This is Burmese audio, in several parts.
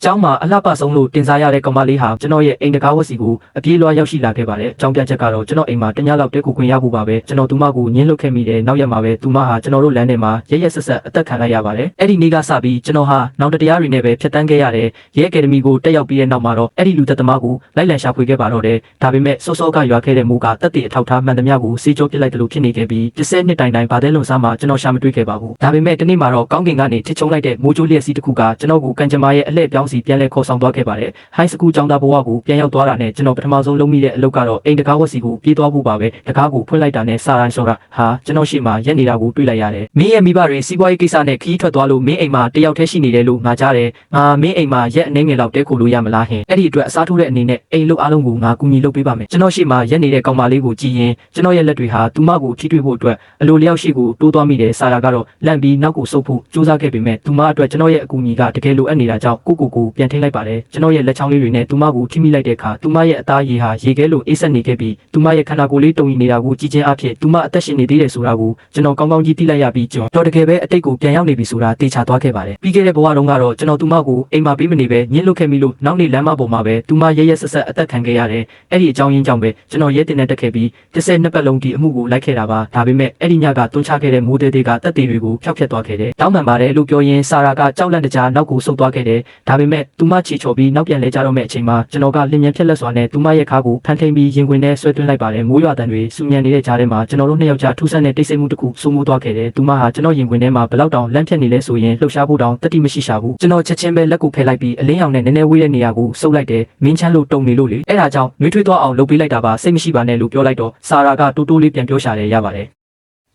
ကျောင်းမှာအလှပဆုံးလို့တင်စားရတဲ့ကောင်မလေးဟာကျွန်တော်ရဲ့အိမ်တကားဝတ်စီကိုအပြေးလွှားရောက်ရှိလာခဲ့ပါတယ်။ကြောင်းပြချက်ကတော့ကျွန်တော်အိမ်မှာတညလောက်တဲကိုခွင့်ရဖို့ပါပဲ။ကျွန်တော်သူမကိုညှင်းလွတ်ခဲ့မိတဲ့နောက်ရက်မှာပဲသူမဟာကျွန်တော်တို့လမ်းထဲမှာရက်ရက်ဆက်ဆက်အသက်ခံလိုက်ရပါတယ်။အဲ့ဒီနေ့ကစပြီးကျွန်တော်ဟာနောက်တရားတွေနဲ့ပဲဖြတ်တန်းခဲ့ရတယ်။ရဲအကယ်ဒမီကိုတက်ရောက်ပြီးတဲ့နောက်မှာတော့အဲ့ဒီလူသက်သမားကိုလိုက်လံရှာဖွေခဲ့ပါတော့တယ်။ဒါပေမဲ့စောစောကရွာခဲ့တဲ့မူကတက်တဲ့အထောက်ထားမှန်သမျှကိုစေကြောပစ်လိုက်တယ်လို့ဖြစ်နေခဲ့ပြီး10နှစ်တိုင်ဘာတဲ့လုံစားမှာကျွန်တော်ရှာမတွေ့ခဲ့ပါဘူး။ဒါပေမဲ့တနေ့မှာတော့ကောင်းကင်ကနေထစ်ချုံလိုက်တဲ့မိုးကြိုးလျက်စီးတစ်ခုကကျွန်တော်ကိုကန်ကြမာရဲ့အလှည့်ပြောင်းစီပြန်လဲခေါ်ဆောင်သွားခဲ့ပါတယ်။ High School ကျောင်းသားဘဝကိုပြန်ရောက်သွားတာနဲ့ကျွန်တော်ပထမဆုံးလုပ်မိတဲ့အလုပ်ကတော့အိမ်တကားဝတ်စီကိုပြေးသွားဖို့ပါပဲ။တကားကိုဖွင့်လိုက်တာနဲ့စာရိုင်းဆိုတာဟာကျွန်တော်ရှေ့မှာရက်နေတာကိုတွေ့လိုက်ရတယ်။မင်းရဲ့မိဘတွေစီးပွားရေးကိစ္စနဲ့ခီးထွက်သွားလို့မင်းအိမ်မှာတယောက်တည်းရှိနေတယ်လို့ငါကြားတယ်။ငါမင်းအိမ်မှာရက်အနေငယ်လောက်တဲခိုလို့ရမလားဟင်။အဲ့ဒီအတွက်အစားထိုးတဲ့အနေနဲ့အိမ်လုပ်အားလုံးကိုငါကူညီလုပ်ပေးပါမယ်။ကျွန်တော်ရှေ့မှာရက်နေတဲ့ကောင်မလေးကိုကြည့်ရင်ကျွန်တော်ရဲ့လက်တွေဟာသူမကိုထိတွေ့ဖို့အတွက်အလိုလျောက်ရှိကိုတိုးသွားမိတယ်။စာရာကတော့လန့်ပြီးနောက်ကိုဆုပ်ဖို့ကြိုးစားခဲ့ပေမဲ့သူမအတွက်ကျွန်တော်ရဲ့အကူအညီကတကယ်လိုအပ်နေတာကြောင့်ကိုပြန်ထိလိုက်ပါတယ်။ကျွန်တော်ရဲ့လက်ချောင်းလေးတွေနဲ့သူမကိုထိမိလိုက်တဲ့အခါသူမရဲ့အသားရည်ဟာရေခဲလိုအေးဆက်နေခဲ့ပြီးသူမရဲ့ခန္ဓာကိုယ်လေးတုံ့နေတာကိုကြည့်ချင်းအဖြစ်သူမအသက်ရှင်နေသေးတယ်ဆိုတာကိုကျွန်တော်ကောင်းကောင်းကြီးသိလိုက်ရပြီးကျွန်တော်တကယ်ပဲအတိတ်ကိုပြန်ရောက်နေပြီဆိုတာသိချသွားခဲ့ပါတယ်။ပြီးခဲ့တဲ့ဘဝတုန်းကတော့ကျွန်တော်သူမကိုအိမ်မှာပေးမနေပဲညှင်းလွတ်ခဲ့မိလို့နောက်နေ့လမ်းမပေါ်မှာပဲသူမရဲရဲဆက်ဆက်အသက်ခံခဲ့ရတယ်။အဲ့ဒီအကြောင်းရင်းကြောင့်ပဲကျွန်တော်ရဲတင်နဲ့တက်ခဲ့ပြီး12ပတ်လုံးဒီအမှုကိုလိုက်ခဲ့တာပါ။ဒါပေမဲ့အဲ့ဒီညကတွန်းချခဲ့တဲ့မိုးသေးကတက်သေးတွေကိုဖျောက်ဖျက်သွားခဲ့တယ်။တောင်းပန်ပါတယ်လို့ပြောရင်းစာရာကကြောက်လန့်တကြားနောက်ကိုဆုတ်သွားခဲ့တယ်။ဒါပေမဲ့သူမချီချော်ပြီးနောက်ပြန်လဲကြတော့မဲ့အချိန်မှာကျွန်တော်ကလင်းမြန်ဖြက်လက်စွာနဲ့သူမရဲ့ခါကိုဖန်ထိန်ပြီးရင်ခွင်ထဲဆွဲသွင်းလိုက်ပါတယ်။မိုးရွာတန်တွေစူညံနေတဲ့ကြားထဲမှာကျွန်တော်တို့နှစ်ယောက်ကြားထူးဆန်းတဲ့တိတ်ဆိတ်မှုတစ်ခုစိုးမိုးသွားခဲ့တယ်။သူမဟာကျွန်တော်ရင်ခွင်ထဲမှာဘလောက်တောင်လန့်ဖြက်နေလဲဆိုရင်လှုပ်ရှားဖို့တောင်တတိမရှိရှာဘူး။ကျွန်တော်ချက်ချင်းပဲလက်ကိုဖယ်လိုက်ပြီးအလင်းရောင်နဲ့နည်းနည်းဝေးတဲ့နေရာကိုဆုပ်လိုက်တယ်။မင်းချမ်းလို့တုံနေလို့လေ။အဲ့ဒါကြောင့်နှွေးထွေးသွားအောင်လုပ်ပေးလိုက်တာပါစိတ်မရှိပါနဲ့လို့ပြောလိုက်တော့စာရာကတိုးတိုးလေးပြန်ပြောရှာတယ်ရပါတယ်။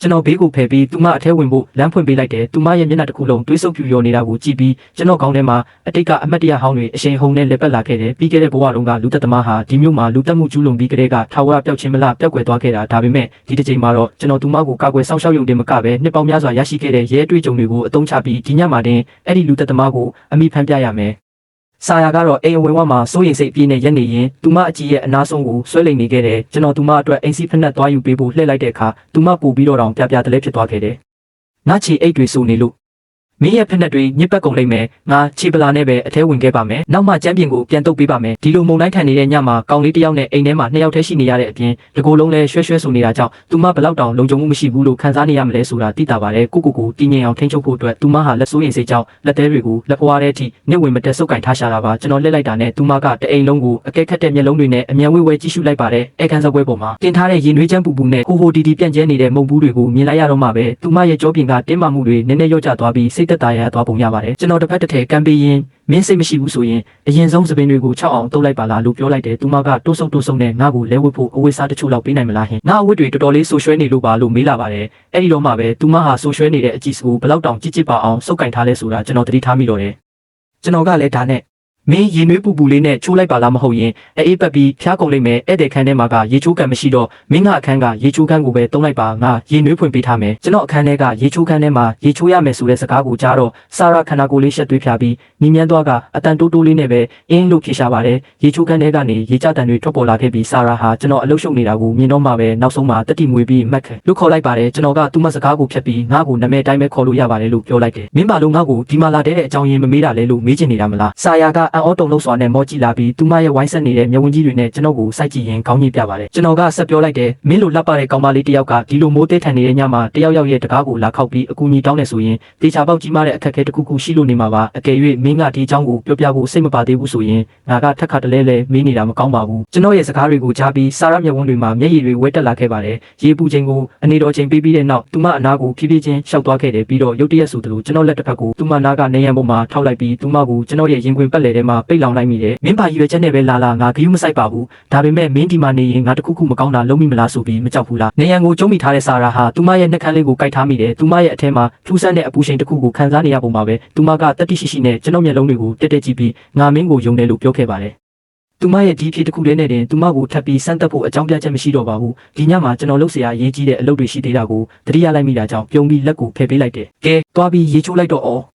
ကျွန်တော်ဘေးကိုဖယ်ပြီးသူမအထဲဝင်ဖို့လမ်းဖွင့်ပေးလိုက်တယ်သူမရဲ့မျက်နှာတစ်ခုလုံးတွေးဆုပ်ပြူရောနေတာကိုကြည့်ပြီးကျွန်တော်ခေါင်းထဲမှာအတိတ်ကအမတ်တရဟောင်းတွေအရှင်ဟုန်နဲ့လက်ပတ်လာခဲ့တယ်ပြီးခဲ့တဲ့ဘဝတုန်းကလူသက်သမားဟာဒီမျိုးမှာလူသက်မှုကျူးလွန်ပြီးကလေးကထာဝရပျောက်ခြင်းမလားပျောက်ကွယ်သွားခဲ့တာဒါပေမဲ့ဒီတစ်ချိန်မှာတော့ကျွန်တော်သူမကိုကာကွယ်စောင့်ရှောက်ရုံတင်မကပဲနှစ်ပေါင်းများစွာရရှိခဲ့တဲ့ရဲအတွေ့အကြုံတွေကိုအသုံးချပြီးဒီညမှာတင်အဲ့ဒီလူသက်သမားကိုအမိဖမ်းပြရမယ်စာရာကတော့အိမ်ဝင်ဝမှာစိုးရိမ်စိတ်အပြည့်နဲ့ရက်နေရင်သူမအကြီးရဲ့အနာဆုံးကိုဆွဲလိမ်နေခဲ့တယ်ကျွန်တော်သူမအတွက်အိမ်စီဖက်နှက်သွားယူပေးဖို့လှည့်လိုက်တဲ့အခါသူမပို့ပြီးတော့တောင်ပြတလဲဖြစ်သွားခဲ့တယ်ငါချီအိတ်တွေစိုးနေလို့မင်းရဲ့ဖက်နှက်တွေညစ်ပတ်ကုန်လိမ့်မယ်ငါခြေပလာနဲ့ပဲအထဲဝင်ခဲ့ပါမယ်နောက်မှကျမ်းပြင်ကိုပြန်တုပ်ပေးပါမယ်ဒီလိုမုံတိုင်းထိုင်နေတဲ့ညမှာကောင်လေးတစ်ယောက်နဲ့အိမ်ထဲမှာ2ယောက်တည်းရှိနေရတဲ့အပြင်ဒီကိုယ်လုံးလဲရွှဲဆိုနေတာကြောင့်သူမဘလောက်တောင်လုံခြုံမှုမရှိဘူးလို့ခံစားနေရမလဲဆိုတာသိတာပါတယ်ကိုတည်ငြိမ်အောင်ထိန်းချုပ်ဖို့အတွက်သူမဟာလက်ဆိုးရင်စိတ်ကြောင့်လက်သေးတွေကိုလက်ပွားတဲ့အထိနှိမ့်ဝင်မတက်ဆုပ်ကင်ထားရှာတာပါကျွန်တော်လက်လိုက်တာနဲ့သူမကတအိမ်လုံးကိုအကဲခတ်တဲ့မျက်လုံးတွေနဲ့အမြန်ဝဲကြည့်ရှုလိုက်ပါတယ်အဲခန်းစပွဲပေါ်မှာတင်ထားတဲ့ရင်နှွေးချမ်းပူနဲ့ဟိုတီပြန့်ကျဲနေတဲ့မုံဘူးတွေကိုမြင်လိုက်ရတော့မှပဲသူမရဲ့ကြောပြင်ကတင်းမာမှုတွေနည်းနည်းလျော့ကျသွားပြီးစိတ်သက်သာရသွားပုံရပါတယ်ကျွန်တော်တစ်ဖက်တစ်ထည်ကမ်းပေးရင်မင်းစိတ်မရှိဘူးဆိုရင်အရင်ဆုံးသပင်တွေကို6အောင်တုပ်လိုက်ပါလားလို့ပြောလိုက်တယ်သူမကတိုးဆုပ်နဲ့ငါ့ကိုလဲဝတ်ဖို့အဝတ်စားတချို့လောက်ပေးနိုင်မလားဟင်ငါအဝတ်တွေတော်တော်လေးဆူရွှဲနေလို့ပါလို့မေးလာပါတယ်အဲ့ဒီတော့မှပဲသူမဟာဆူရွှဲနေတဲ့အကြည့်စကိုဘလောက်တောင်ကြစ်ပါအောင်စုပ်ကင်ထားလဲဆိုတာကျွန်တော်သတိထားမိတော့တယ်ကျွန်တော်ကလည်းဒါနဲ့မင်းရင်နွေးပူလေးနဲ့ချိုးလိုက်ပါလားမဟုတ်ရင်အေးပတ်ပြီးဖျားကုန်လိမ့်မယ်ဧည့်သည်ခန်းထဲမှာကရေချိုးကန်မရှိတော့မင်းကအခန်းကရေချိုးကန်ကိုပဲတုံးလိုက်ပါငါရင်နွေးဖွင့်ပေးထားမယ်ကျွန်တော်အခန်းထဲကရေချိုးကန်ထဲမှာရေချိုးရမယ်ဆိုတဲ့စကားကိုကြားတော့စာရာခန္ဓာကိုယ်လေးရှက်သွေးဖြာပြီးနီးမြန်းသွားကအတန်တိုးလေးနဲ့ပဲအင်းလို့ဖြေရှာပါတယ်ရေချိုးကန်ထဲကနေရေကြတန်တွေထွက်ပေါ်လာခဲ့ပြီးစာရာဟာကျွန်တော်အလုရှုပ်နေတာကိုမြင်တော့မှပဲနောက်ဆုံးမှာတတိမွေပြီးမှတ်ခလို့ခေါ်လိုက်ပါတယ်ကျွန်တော်ကသူ့မစကားကိုဖြတ်ပြီးငါ့ကိုနာမည်တိုင်းပဲခေါ်လို့ရပါတယ်လို့ပြောလိုက်တယ်မင်းပါလို့ငါ့ကိုဒီမှာလာတဲ့အကြောင်းရင်းမမေးတာလဲလို့မေးချင်နေတာမလားစာရာကအံ့ဩတုန်လှုပ်စွာနဲ့မောကြည့်လာပြီးသူမရဲ့ဝိုင်းဆက်နေတဲ့မျက်ဝန်းကြီးတွေနဲ့ကျွန်တော်ကိုစိုက်ကြည့်ရင်ခေါင်းညှိပြပါတယ်ကျွန်တော်ကဆက်ပြောလိုက်တယ်မင်းလိုလှပတဲ့ကောင်မလေးတစ်ယောက်ကဒီလိုမိုးတဲထန်နေတဲ့ညမှာတယောက်ရဲ့တကားကိုလာခောက်ပြီးအကူအညီတောင်းနေဆိုရင်တေချာပေါက်ကြီးမားတဲ့အခက်အခဲတစ်ခုရှိလို့နေမှာပါအကယ်၍မင်းကဒီအကြောင်းကိုပြောပြဖို့စိတ်မပါသေးဘူးဆိုရင်ငါကထက်ခါတလဲမေးနေတာမကောင်းပါဘူးကျွန်တော်ရဲ့စကားတွေကိုကြားပြီးစာရမျက်ဝန်းတွေမှာမျက်ရည်တွေဝဲတက်လာခဲ့ပါတယ်ရေပူချိန်ကိုအနေတော်ချိန်ပေးပြီးတဲ့နောက်သူမအနာကိုဖြည်းဖြည်းချင်းရှောက်သွားခဲ့တယ်ပြီးတော့ရုတ်တရက်ဆိုသလိုကျွန်တော်လက်တစ်ဖက်ကိုသူမနာကနေရန်ပေါ်မှာထောက်လိုက်ပြီးသူမကိုကျွန်တော်ရဲ့ရင်ခွင်ပတ်လည်ထဲမှာပိတ်လောင်လိုက်မိတယ်မင်းပါရွယ်ချက်နဲ့ပဲလာငါဂယုမဆိုင်ပါဘူးဒါပေမဲ့မင်းဒီမှာနေရင်ငါတခုခုမကောင်းတာလုံးမိမလားဆိုပြီးမကြောက်ဘူးလားနေရန်ကိုကျုံးမိထားတဲ့စာရာဟာသူမရဲ့နှက်ခမ်းလေးကိုကိုက်ထားမိတယ်သူမရဲ့အထဲမှာထူးဆန်းတဲ့အပူချိန်တစ်ခုကိုခံစားနေရပုံပါပဲသူမကတတိရှိနဲ့ကျွန်တော်မျက်လုံးတွေကိုတက်ကြည့်ပြီးငါမင်းကိုယုံတယ်လို့ပြောခဲ့ပါတယ်သူမရဲ့ဒီဖြစ်တစ်ခုလေးနဲ့တင်သူမကိုထပ်ပြီးစမ်းသပ်ဖို့အကြောင်းပြချက်မရှိတော့ပါဘူးဒီညမှာကျွန်တော်လုပ်เสียရေးကြီးတဲ့အလုပ်တွေရှိသေးတာကိုသတိရလိုက်မိတာကြောင့်ပြုံးပြီးလက်ကိုဖယ်ပေးလိုက်တယ်ကဲသွားပြီးရေချိုးလိုက်တော့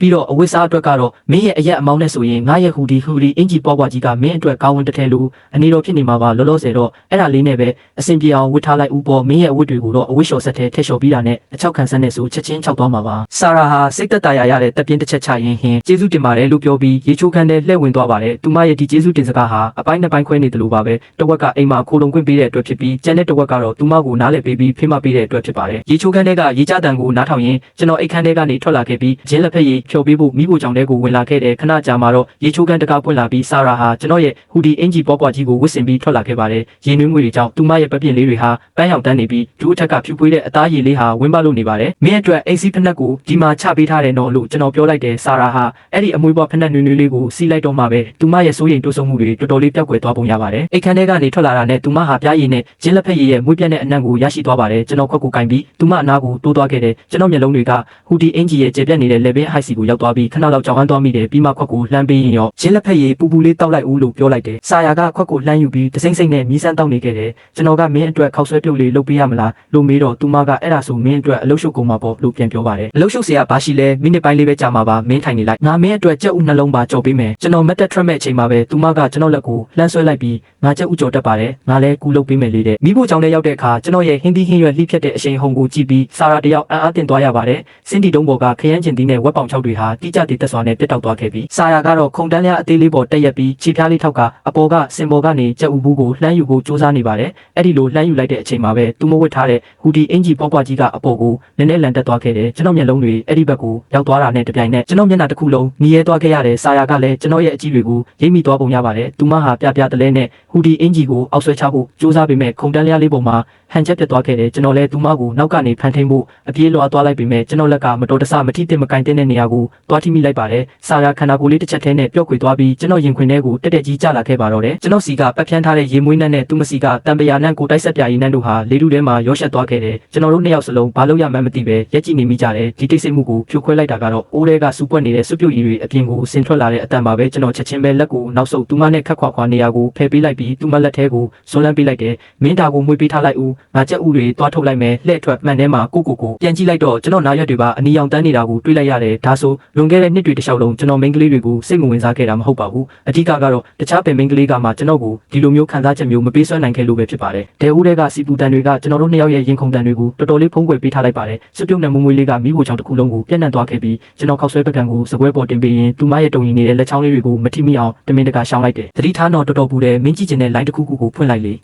ပြီးတော့အဝိစားအတွက်ကတော့မင်းရဲ့အရက်အမောင်းနဲ့ဆိုရင်ငါရဲ့ဟူဒီအင်ဂျီပွားပွားကြီးကမင်းအတွက်ကောင်းဝင်တစ်ထဲလို့အနေတော်ဖြစ်နေမှာပါလောလောဆယ်တော့အဲ့ဒါလေးနဲ့ပဲအဆင်ပြေအောင်ဝတ်ထားလိုက်ဦးပေါ်မင်းရဲ့အဝတ်တွေကိုတော့အဝတ်လျှော်ဆက်ထဲထည့်လျှော်ပြီးတာနဲ့အချောက်ခံဆန်းနဲ့ဆိုချက်ချင်းခြောက်သွားမှာပါဆာရာဟာစိတ်သက်သာရရတဲ့တပ်ပြင်းတစ်ချက်ချရင်ဟင်းကျေးဇူးတင်ပါတယ်လို့ပြောပြီးရေချိုးခန်းထဲလှည့်ဝင်သွားပါတယ်သူမရဲ့ဒီကျေးဇူးတင်စကားဟာအပိုင်းနှစ်ပိုင်းခွဲနေတယ်လို့ပါပဲတဝက်ကအိမ်မှာခိုလုံခွင့်ပေးတဲ့အတွက်ဖြစ်ပြီးကျန်တဲ့တဝက်ကတော့သူမကိုနားလည်ပေးပြီးဖိမပေးတဲ့အတွက်ဖြစ်ပါတယ်ရေချိုးခန်းထဲကရေကြတန်ကိုနားထောင်ရင်ကျွန်တော်အိတ်ခန်းထဲကနေထွက်လာခဲ့ပြီးဂျင်းလက်ဖက်ရည်ဖြော်ပေးဖို့မိဖို့ကြောင့်တဲကိုဝင်လာခဲ့တဲ့ခဏကြာမှာတော့ရေချိုးခန်းတကားပွင့်လာပြီးဆာရာဟာကျွန်တော်ရဲ့ဟူဒီအင်ဂျီပွားပွားကြီးကိုဝစ်ဆင်ပြီးထွက်လာခဲ့ပါတယ်ရေနွေးငွေတွေကြောင့်သူမရဲ့ပပြင်းလေးတွေဟာပန်းရောင်တန်းနေပြီးဒူးအထက်ကဖြူပွေးတဲ့အသားရည်လေးဟာဝင်းပလို့နေပါတယ်မင်းအတွက်အိမ်စီးဖက်နှက်ကိုဒီမှာချပေးထားတယ်နော်လို့ကျွန်တော်ပြောလိုက်တယ်ဆာရာဟာအဲ့ဒီအမွေးပွားဖက်နှက်နွေးနွေးလေးကိုစီးလိုက်တော့မှပဲသူမရဲ့စိုးရိမ်တိုးဆုံမှုတွေတော်တော်လေးပျောက်ကွယ်သွားပုံရပါတယ်အိတ်ခန်းထဲကနေထွက်လာတာနဲ့သူမဟာပြားရည်နဲ့ဂျင်းလက်ဖက်ရည်ရဲ့မွေးပြတ်တဲ့အနံ့ကိုရရှိသွားပါတယ်ကျွန်တော်ခွက်ကိုကင်ပြီးသူမအနာကိုတိုးသွားခဲ့တယ်ကျွန်တော်မျက်လုံးတွေကဟူဒီအင်ဂျီရဲ့ကျေပြတ်နေတဲ့ level high စီကိုရောက်သွားပြီးခဏလောက်ကြောင်ဟန်းသွားမိတယ်ပြီးမှခွက်ကိုလှမ်းပေးရင်ရောဂျင်းလက်ဖက်ရည်ပူပူလေးတောက်လိုက်ဦးလို့ပြောလိုက်တယ်ဆာယာကခွက်ကိုလှမ်းယူပြီးတစိမ့်စိမ့်နဲ့မြည်စမ်းတောက်နေခဲ့တယ်ကျွန်တော်ကမင်းအတွက်ခောက်ဆွဲပြုတ်လေးလုပ်ပေးရမလားလို့မေးတော့သူမကအဲ့ဒါဆိုမင်းအတွက်အလုပ်ရှုပ်ကုန်မှာပေါ့လို့ပြန်ပြောပါတယ်အလုပ်ရှုပ်เสียဘာရှိလဲမိနစ်ပိုင်းလေးပဲကြာမှာပါမင်းထိုင်နေလိုက်ငါမင်းအတွက်ကြက်ဥနှလုံးပါကြော်ပေးမယ်ကျွန်တော်မက်တက်ထရက်မဲ့အချိန်မှာပဲသူမကကျွန်တော်လက်ကိုလှမ်းဆွဲလိုက်ပြီးငါကြက်ဥကြော်တတ်ပါတယ်ငါလည်းကူလုပ်ပေးမယ်လေးတဲ့မိဖို့ကြောင့်လည်းရောက်တဲ့အခါကျွန်တော်ရဲ့ဟင်းသီးဟင်းရွက်လှိဖြတ်တဲ့အချိန်ဟုန်ကိုကြည့်ပြီးဆာရာတယောက်အံ့အားသင့်သွားရပါတယ်စင်တီတုံးပေါ်ကခရမ်းကျင်သီးနဲ့ဝက်ပေါင်ချောက်တွေဟာတိကျတည်သက်စွာနဲ့ပြတ်တောက်သွားခဲ့ပြီးဆာရာကတော့ခုံတန်းလျားအသေးလေးပေါ်တက်ရက်ပြီးခြေဖျားလေးထောက်ကအပေါ်ကစင်ပေါ်ကနေကြက်ဥဘူးကိုလှမ်းယူဖို့စူးစမ်းနေပါတယ်အဲ့ဒီလိုလှမ်းယူလိုက်တဲ့အချိန်မှာပဲသူမဝတ်ထားတဲ့ဟူဒီအင်ဂျီပွားပွားကြီးကအပေါ်ကိုနည်းနည်းလန်တက်သွားခဲ့တယ်ကျွန်တော်မျက်လုံးတွေအဲ့ဒီဘက်ကိုရောက်သွားတာနဲ့တပြိုင်နက်ကျွန်တော်မျက်နှာတစ်ခုလုံးညီရဲသွားခဲ့ရတယ်ဆာယာကလည်းကျွန်တော်ရဲ့အကြည့်တွေကိုရိပ်မိသွားပုံရပါတယ်သူမဟာပြတလဲနဲ့ဟူဒီအင်ဂျီကိုအောက်ဆွဲချဖို့စူးစမ်းပေမဲ့ခုံတန်းလျားလေးပေါ်မှာဟန်ချက်ပြတ်သွားခဲ့တယ်ကျွန်တော်လည်းသူမကိုနောက်ကနေဖန်ထိန်ဖို့အပြေးလွှာသွားလိုက်ပေမဲ့ကျွန်တော်လက်ကမတော်တဆမထိတင်မကင်တဲ့နေရာကိုသွားထိမိလိုက်ပါတယ်ဆာယာခန္ဓာကိုယ်လေးတစ်ချက်ထဲနဲ့ပျော့ကွေသွားပြီးကျွန်တော်ရင်ခွင်ထဲကိုတက်တက်ကြီးကျလာခဲ့ပါတော့တယ်ကျွန်တော်စီကပတ်ဖြန်းထားတဲ့ရေမွေးနှံနဲ့သူမစီကတံပရာနှံကိုတိုက်ဆက်ပြရည်နှံတို့ဟာလေထုထဲမှာရောရှက်သွားခဲ့တယ်ကျွန်တော်တို့နှစ်ယောက်စလုံးဘာလို့ရမှန်းမသိပဲရက်ကြည့်နေမိကြတယ်ဒီတိတ်ဆိတ်မှုကိုဖြိုခွဲလိုက်တာကတော့အိုးထဲကစူပွက်နေတဲ့စွပ်ပြုတ်ရည်တွေအပြင်ကိုဆင်ထွက်လာတဲ့အတန်ပါပဲကျွန်တော်ချက်ချင်းပဲလက်ကိုနောက်ဆုပ်သူမနဲ့ခက်ခွာခွာနေရာကိုဖယ်ပေးလိုက်ပြီးသူမလက်ထဲကိုဇွန်းလန်းပေးလိုက်တယ်မင်းတာကိုမွေးပေးထားလိုက်ဦးငါချက်ဥတွေတွားထုတ်လိုက်မယ်လှဲ့ထွက်မှန်ထဲမှာကိုပြန်ကြည့်လိုက်တော့ကျွန်တော်နားရွက်တွေပါအနီရောင်တန်းနေတာကိုတွေ့လိုက်ရတယ်ဒါဆိုလွန်ခဲ့တဲ့နှစ်တွေတစ်လျှောက်လုံးကျွန်တော်မိန်းကလေးတွေကိုစိတ်မဝင်စားခဲ့တာမဟုတ်ပါဘူးအဓိကကတော့တခြားပင်မိန်းကလေးကမှကျွန်တော်ကိုဒီလိုမျိုးခံစားချက်မျိုးမပေးစွမ်းနိုင်ခဲ့လို့ပဲဖြစ်ပါတယ်ဒဲဦးတွေကစီပူတန်တွေကကျွန်တော်တို့နှစ်ယောက်ရဲ့ရင်ခုန်တန်တွေကိုတော်တော်လေးဖုံးကွယ်ပေးထားလိုက်ပါတယ်စွပ်ပြုတ်နဲ့မွေးမွေးလေးကမိဖို့ချောင်းတစ်ခုလုံးကိုပြန့်နှံ့သွားခဲ့ပြီးကျွန်တော်ခောက်ဆွဲပကံကိုစကွဲပေါ်တင်ပေးရင်သူမရဲ့တုံရင်နေတဲ့လက်ချောင်းလေးတွေကိုမထိမိအောင်တမင်တကာရှောင်းလိုက်တယ်သတိထားတော့တော်တော်ပူတယ်မင်းကြည့်ချင်တဲ့ line တစ်ခုခုကိုဖွင့်လိုက်လေ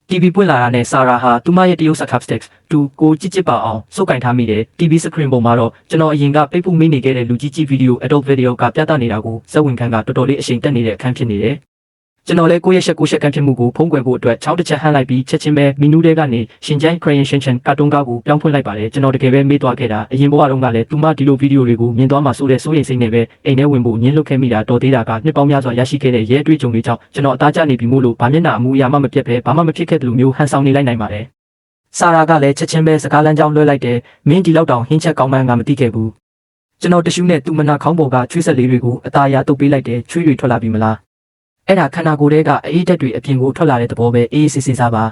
TV ပွင့်လာတာနဲ့ဆာရာဟာသူမရဲ့တရုတ်စကား sticks တူကိုကြည့်ပါအောင်စုပ်ကင်ထားမိတယ် TV screen ပေါ်မှာတော့ကျွန်တော်အရင်ကပိတ်ဖို့မိနေခဲ့တဲ့လူကြီးဗီဒီယို adult video ကပြသနေတာကိုစက်ဝင်ခန်းကတော်တော်လေးအရှိန်တက်နေတဲ့အခန်းဖြစ်နေတယ်ကျွန်တော်လည်းကိုယ့်ရဲ့ရှက်ကန်ဖြစ်မှုကိုဖုံးကွယ်ဖို့အတွက်ချောင်းတစ်ချက်ဟန်းလိုက်ပြီးချက်ချင်းပဲမီနူးတဲကနေရှင်ကျန်း Crayon ရှင်ကာတွန်းကားကိုပြောင်းဖွင့်လိုက်ပါတယ်ကျွန်တော်တကယ်ပဲမေ့သွားခဲ့တာအရင်ဘဝတုန်းကလည်းသူမဒီလိုဗီဒီယိုတွေကိုမြင်သွားမှဆိုတဲ့စိုးရိမ်စိတ်နဲ့ပဲအိမ်ထဲဝင်ဖို့ညှင်းလွတ်ခဲ့မိတာတော်သေးတာကနှစ်ပေါင်းများစွာရရှိခဲ့တဲ့ရဲအတွေ့အကြုံတွေကြောင့်ကျွန်တော်အသားကျနေပြီမို့လို့ဗာမျက်နှာအမူအရာမှမပြတ်ပဲဘာမှမဖြစ်ခဲ့တဲ့လိုမျိုးဟန်ဆောင်နေလိုက်နိုင်ပါတယ်ဆာရာကလည်းချက်ချင်းပဲစကားလမ်းကြောင်းလွှဲလိုက်တယ်မင်းဒီလောက်တောင်ဟင်းချက်ကောင်းမှန်းကမသိခဲ့ဘူးကျွန်တော်တရှူးနဲ့သူ့မနာခေါင်းပေါ်ကချွေးဆက်လေးတွေကိုအသားအရတုပ်ပေးလိုက်တယ်ချွေးတွေထွက်လာပြီမလားအဲ့ဒါခန္ဓာကိုယ်ထဲကအေးဓာတ်တွေအပြင်ကိုထွက်လာတဲ့သဘောပဲအေးစစ်စစ်စားပါ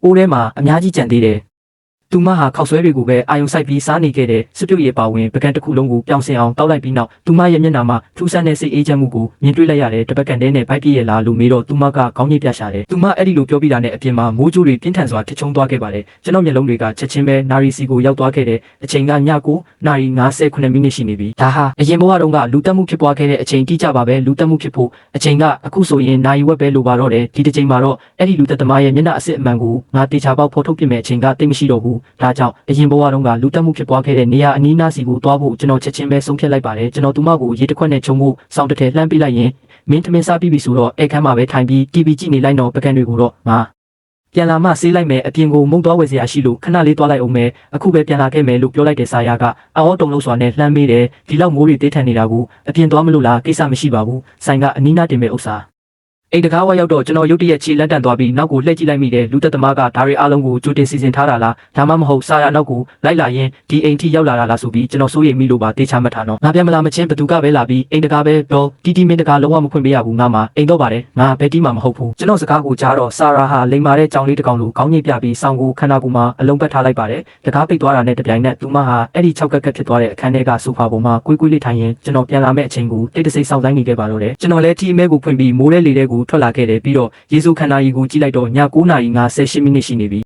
အိုးထဲမှာအများကြီးကြံသေးတယ်သူမဟာခောက်ဆွဲတွေကိုပဲအာယုံဆိုင်ပြီးစားနေခဲ့တဲ့စွပ်ပြုတ်ရည်ပါဝင်ပကံတစ်ခုလုံးကိုပြောင်းစင်အောင်တောက်လိုက်ပြီးနောက်သူမရဲ့မျက်နှာမှာထူးဆန်းတဲ့စိတ်အေးချမ်းမှုကိုမြင်တွေ့လိုက်ရတယ်တပကံတဲနဲ့ဗိုက်ပြည့်ရလားလို့မေးတော့သူမကခေါင်းညှိပြရှာတယ်သူမအဲ့ဒီလိုပြောပြတာနဲ့အပြင်မှာမိုးကြိုးတွေပြင်းထန်စွာထချုံသွားခဲ့ပါတယ်ကျွန်တော်မျက်လုံးတွေကချက်ချင်းပဲနာရီစီကိုရောက်သွားခဲ့တဲ့အချိန်ကည9နာရီ58မိနစ်ရှိနေပြီဒါဟာအရင်ဘဝတုန်းကလူတက်မှုဖြစ်ပွားခဲ့တဲ့အချိန်တိကျပါပဲလူတက်မှုဖြစ်ဖို့အချိန်ကအခုဆိုရင်နာရီဝက်ပဲလိုပါတော့တယ်ဒီတစ်ချိန်မှာတော့အဲ့ဒီလူတက်သမားရဲ့မျက်နှာအစစ်အမှန်ကိုငါတေချာပေါက်ဖော်ထုတ်ပြမဲ့အချိန်ကတိတ်မရှိတော့ဘူးဒါကြောင့်အရင်ဘဝတုန်းကလူတက်မှုဖြစ်ပွားခဲ့တဲ့နေရာအနီးနားစီကိုသွားဖို့ကျွန်တော်ချက်ချင်းပဲဆုံးဖြတ်လိုက်ပါတယ်ကျွန်တော်သူမကိုရေတစ်ခွက်နဲ့ချုံဖို့စောင်းတစ်ထည်လှမ်းပေးလိုက်ရင်မင်းထမင်းစားပြီးပြီဆိုတော့အိတ်ခမ်းမှာပဲထိုင်ပြီး TV ကြည့်နေလိုက်တော့ပကံတွေကိုတော့ငါပြန်လာမှဆေးလိုက်မယ်အပြင်ကိုမုံသွားဝယ်စရာရှိလို့ခဏလေးသွားလိုက်အောင်မယ်အခုပဲပြန်လာခဲ့မယ်လို့ပြောလိုက်တဲ့ဆာယာကအော်တုံလို့စွာနဲ့လှမ်းမေးတယ်ဒီလောက်မိုးတွေတေးထန်နေတာကိုအပြင်သွားမလို့လားကိစ္စမရှိပါဘူးဆိုင်ကအနီးနားတင်မဲ့ဥစ္စာ အိမ်တကားဝရောက်တော့ကျွန်တော်ရုတ်တရက်ခြေလက်တန့်သွားပြီးနောက်ကိုလှည့်ကြည့်လိုက်မိတယ်လူသက်သမားကဒါတွေအားလုံးကိုကြိုတင်စီစဉ်ထားတာလားဒါမှမဟုတ်စာရနောက်ကိုလိုက်လာရင်ဒီအိမ်ထိရောက်လာတာလားဆိုပြီးကျွန်တော်စိုးရိမ်မိလို့ပါတေချာမှတ်ထားနော်ငါပြန်မလာမချင်းဘသူကပဲလာပြီးအိမ်တကားပဲတော့တီတီမင်းတကားလုံးဝမခွင့်ပေးရဘူးငါမှအိမ်တော့ပါတယ်ငါဘယ်တီးမှမဟုတ်ဘူးကျွန်တော်စကားကိုကြားတော့စာရာဟာလိမ်မာတဲ့ကြောင်လေးတစ်ကောင်လိုခေါင်းညိတ်ပြပြီးစောင်းကိုခန္ဓာကိုယ်မှာအလုံးပတ်ထားလိုက်ပါတယ်တကားပိတ်သွားတာနဲ့တပြိုင်နက်သူမဟာအဲ့ဒီ6ကက်ကက်ဖြစ်သွားတဲ့အခန်းထဲကဆိုဖာပေါ်မှာကွေးကွေးလေးထိုင်ရင်ကျွန်တော်ပြန်လာမယ့်အချိန်ကိုတိတ်တဆိတ်စောင့်ဆိုင်နေခဲ့ပါတော့တယ်ကျွန်တော်လည်းထီအမဲကိုဖွင့်ပြီးမိုးတဲ့လေထဲကိုထွက်လာခဲ့တယ်ပြီးတော့ရေစိုးခန္ဓာကြီးကိုကြည့်လိုက်တော့ည9:58မိနစ်ရှိနေပြီ